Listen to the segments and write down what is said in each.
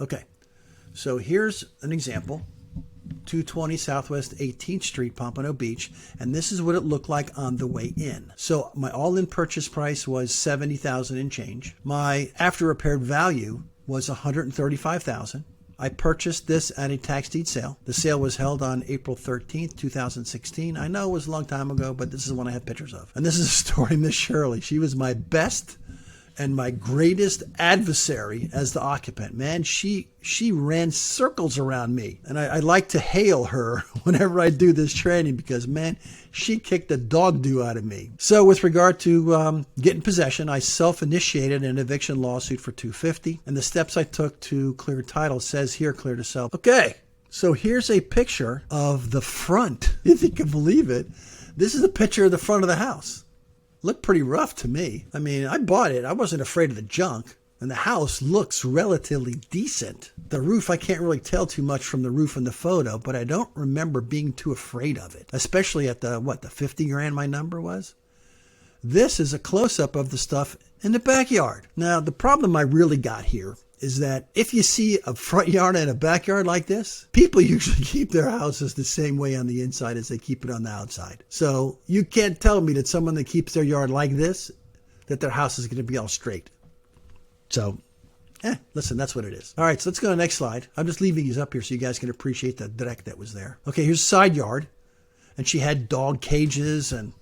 Okay, so here's an example. 220 Southwest 18th Street, Pompano Beach, and this is what it looked like on the way in. So my all-in purchase price was $70,000 and change. My after repaired value was $135,000. I purchased this at a tax deed sale. The sale was held on April 13th, 2016. I know it was a long time ago, but this is one I have pictures of. And this is a story of Miss Shirley. She was my best and my greatest adversary as the occupant. Man, she ran circles around me. And I like to hail her whenever I do this training because, man, she kicked the dog do out of me. So with regard to getting possession, I self-initiated an eviction lawsuit for $250. And the steps I took to clear title says here, clear to sell. Okay, so here's a picture of the front, if you can believe it. This is a picture of the front of the house. Looked pretty rough to me. I mean, I bought it. I wasn't afraid of the junk. And the house looks relatively decent. The roof, I can't really tell too much from the roof in the photo, but I don't remember being too afraid of it. Especially at the 50 grand my number was. This is a close-up of the stuff in the backyard. Now, the problem I really got here is that if you see a front yard and a backyard like this, people usually keep their houses the same way on the inside as they keep it on the outside. So you can't tell me that someone that keeps their yard like this, that their house is going to be all straight. So, listen, that's what it is. All right, so let's go to the next slide. I'm just leaving these up here so you guys can appreciate the deck that was there. Okay, here's a side yard. And she had dog cages, and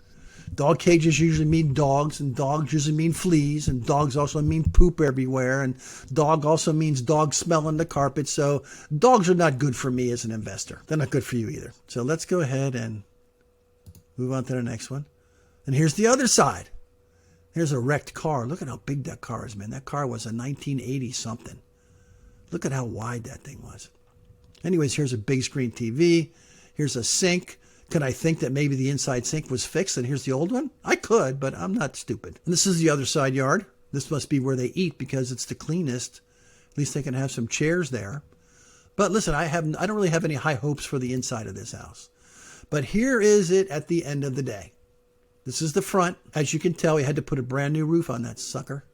dog cages usually mean dogs, and dogs usually mean fleas, and dogs also mean poop everywhere, and dog also means dog smelling the carpet. So dogs are not good for me as an investor. They're not good for you either. So let's go ahead and move on to the next one. And here's the other side. Here's a wrecked car. Look at how big that car is, man. That car was a 1980 something. Look at how wide that thing was. Anyways, here's a big screen TV. Here's a sink. Could I think that maybe the inside sink was fixed and here's the old one? I could, but I'm not stupid. And this is the other side yard. This must be where they eat because it's the cleanest. At least they can have some chairs there. But listen, I don't really have any high hopes for the inside of this house. But here is it at the end of the day. This is the front. As you can tell, we had to put a brand new roof on that sucker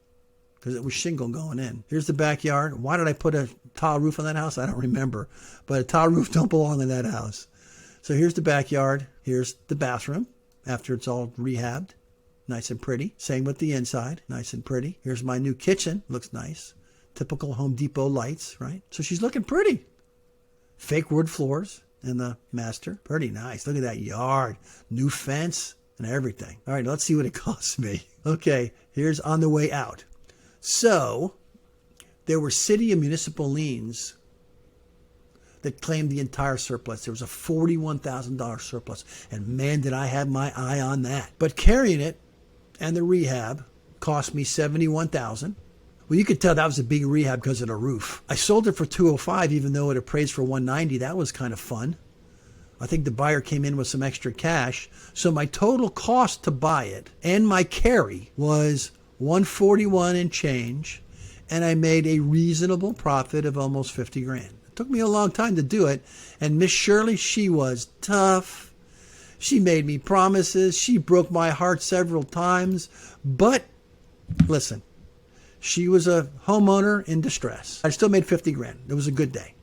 because it was shingle going in. Here's the backyard. Why did I put a tile roof on that house? I don't remember. But a tile roof don't belong in that house. So here's the backyard. Here's the bathroom after it's all rehabbed. Nice and pretty. Same with the inside. Nice and pretty. Here's my new kitchen. Looks nice. Typical Home Depot lights, right? So she's looking pretty. Fake wood floors in the master. Pretty nice. Look at that yard. New fence and everything. All right, let's see what it costs me. Okay, here's on the way out. So there were city and municipal liens that claimed the entire surplus. There was a $41,000 surplus. And man, did I have my eye on that. But carrying it and the rehab cost me $71,000. Well, you could tell that was a big rehab because of the roof. I sold it for $205, even though it appraised for $190. That was kind of fun. I think the buyer came in with some extra cash. So my total cost to buy it and my carry was $141 and change. And I made a reasonable profit of almost 50 grand. Took me a long time to do it. And Miss Shirley, she was tough. She made me promises. She broke my heart several times. But listen, she was a homeowner in distress. I still made 50 grand. It was a good day.